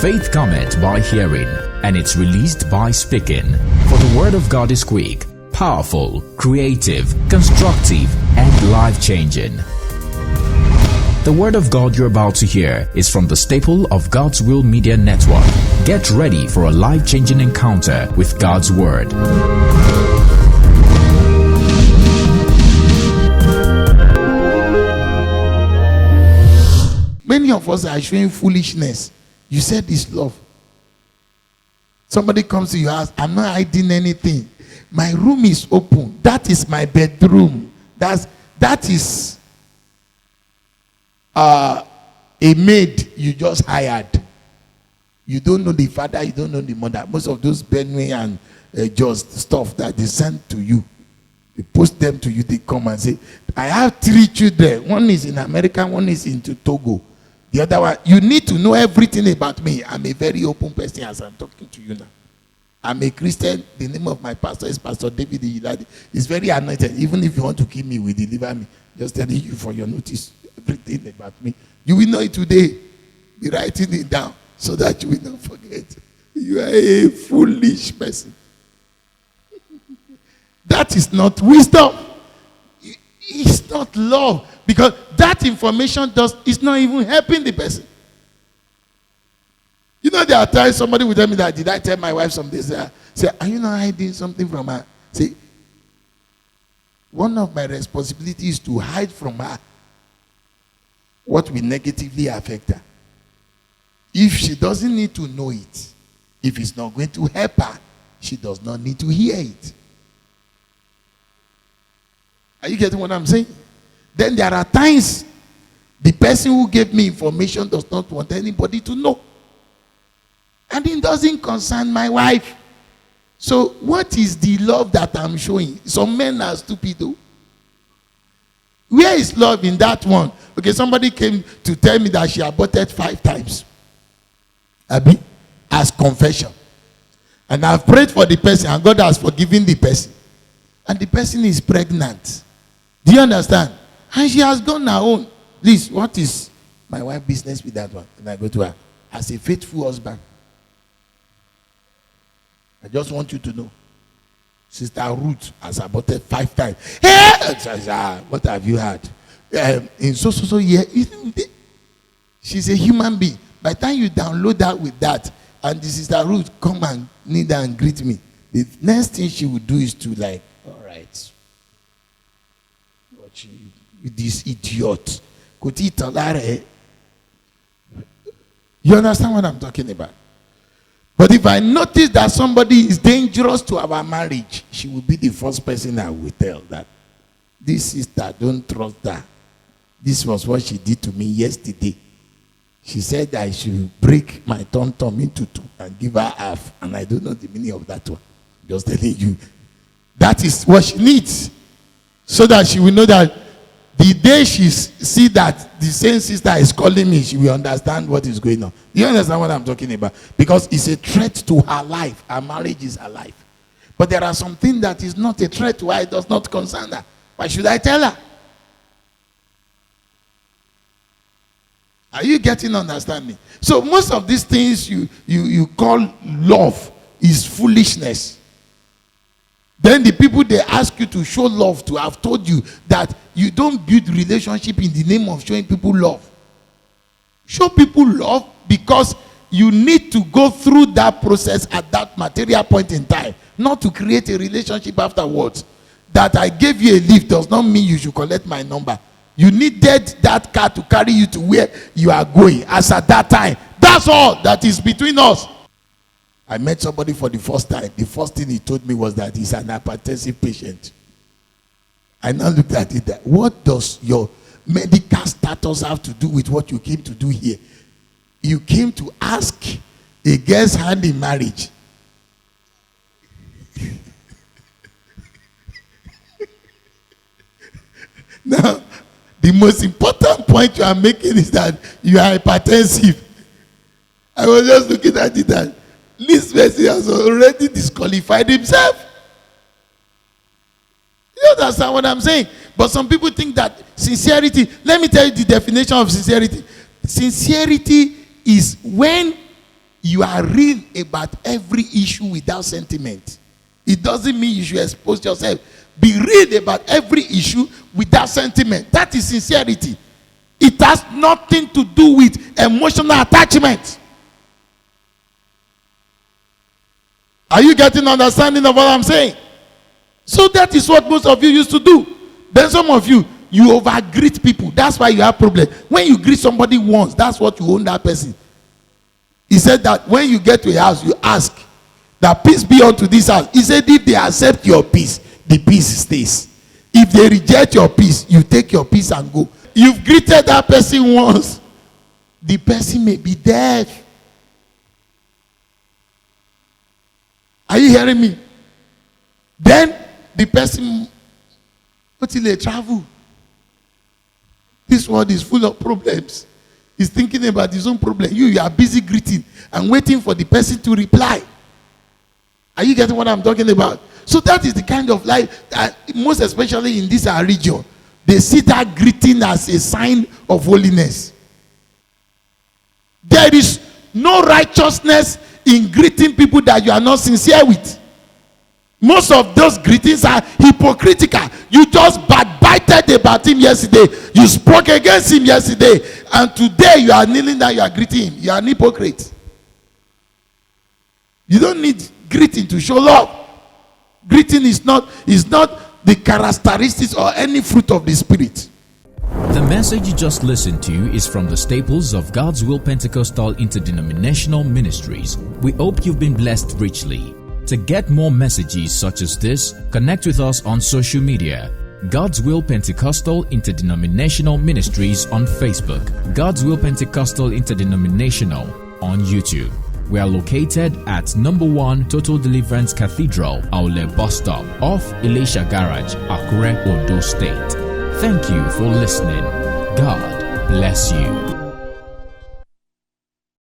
Faith cometh by hearing, and it's released by speaking. For the word of God is quick, powerful, creative, constructive, and life-changing. The word of God you're about to hear is from the staple of God's Will Media Network. Get ready for a life-changing encounter with God's word. Many of us are showing foolishness. You said it's love. Somebody comes to your house, I'm not hiding anything. My room is open. That is my bedroom. That is a maid you just hired. You don't know the father, you don't know the mother. Most of those Benway and just stuff that they send to you, they post them to you, they come and say, I have 3 children. One is in America, one is in Togo. The other one, you need to know everything about me. I'm a very open person as I'm talking to you now. I'm a Christian. The name of my pastor is Pastor David Iyilade. He's very anointed. Even if you want to kill me, will deliver me. Just telling you for your notice, everything about me. You will know it today. Be writing it down so that you will not forget. You are a foolish person. That is not wisdom. It's not love. Because that information is not even helping the person. You know, there are times somebody will tell me that, did I tell my wife something? Say, are you not hiding something from her? Say, one of my responsibilities is to hide from her what will negatively affect her. If she doesn't need to know it, if it's not going to help her, she does not need to hear it. Are you getting what I'm saying? Then there are times the person who gave me information does not want anybody to know. And it doesn't concern my wife. So what is the love that I'm showing? Some men are stupid though. Where is love in that one? Okay, somebody came to tell me that she aborted 5 times. Abi, as confession. And I've prayed for the person and God has forgiven the person. And the person is pregnant. Do you understand? And she has gone her own. Please, what is my wife's business with that one? And I go to her as a faithful husband. I just want you to know. Sister Ruth has aborted 5 times. Hey! What have you had? In so year, she's a human being. By the time you download that with that, and the Sister Ruth come and kneel down and greet me, the next thing she would do is to like, all right. This idiot. You understand what I'm talking about? But if I notice that somebody is dangerous to our marriage, she will be the first person I will tell that this sister, don't trust her. This was what she did to me yesterday. She said I should break my tom-tom into 2 and give her half. And I don't know the meaning of that one. Just telling you. That is what she needs. So that she will know that the day she see that the same sister is calling me, she will understand what is going on. You understand what I'm talking about? Because it's a threat to her life. Her marriage is her life. But there are some things that is not a threat to her. It does not concern her. Why should I tell her? Are you getting understanding? So most of these things you call love is foolishness. Then the people they ask you to show love to have told you that you don't build relationship in the name of showing people love. Show people love because you need to go through that process at that material point in time, not to create a relationship afterwards. That I gave you a lift does not mean you should collect my number. You needed that car to carry you to where you are going as at that time. That's all that is between us. I met somebody for the first time. The first thing he told me was that he's an hypertensive patient. I now looked at it. What does your medical status have to do with what you came to do here? You came to ask a girl's hand in marriage. Now, the most important point you are making is that you are hypertensive. I was just looking at it that this person has already disqualified himself. You understand what I'm saying? But some people think that sincerity, let me tell you the definition of sincerity. Sincerity is when you are real about every issue without sentiment. It doesn't mean you should expose yourself. Be real about every issue without sentiment. That is sincerity. It has nothing to do with emotional attachment. Are you getting understanding of what I'm saying? So that is what most of you used to do. Then some of you over-greet people. That's why you have problem. When you greet somebody once, that's what you own that person. He said that when you get to a house, you ask that peace be unto this house. He said if they accept your peace, the peace stays. If they reject your peace, you take your peace and go. You've greeted that person once. The person may be dead. Are you hearing me? Then the person until they travel. This world is full of problems. He's thinking about his own problem. You are busy greeting and waiting for the person to reply. Are you getting what I'm talking about? So that is the kind of life, most especially in this our region, they see that greeting as a sign of holiness. There is no righteousness in greeting people that you are not sincere with. Most of those greetings are hypocritical. You just backbited about him yesterday. You spoke against him yesterday. And today you are kneeling down, you are greeting him. You are an hypocrite. You don't need greeting to show love. Greeting is not the characteristics or any fruit of the Spirit. The message you just listened to is from the staples of God's Will Pentecostal Interdenominational Ministries. We hope you've been blessed richly. To get more messages such as this, connect with us on social media. God's Will Pentecostal Interdenominational Ministries on Facebook. God's Will Pentecostal Interdenominational on YouTube. We are located at number 1 Total Deliverance Cathedral, Aule Bus Stop, off Elisha Garage, Akure, Ondo State. Thank you for listening. God bless you.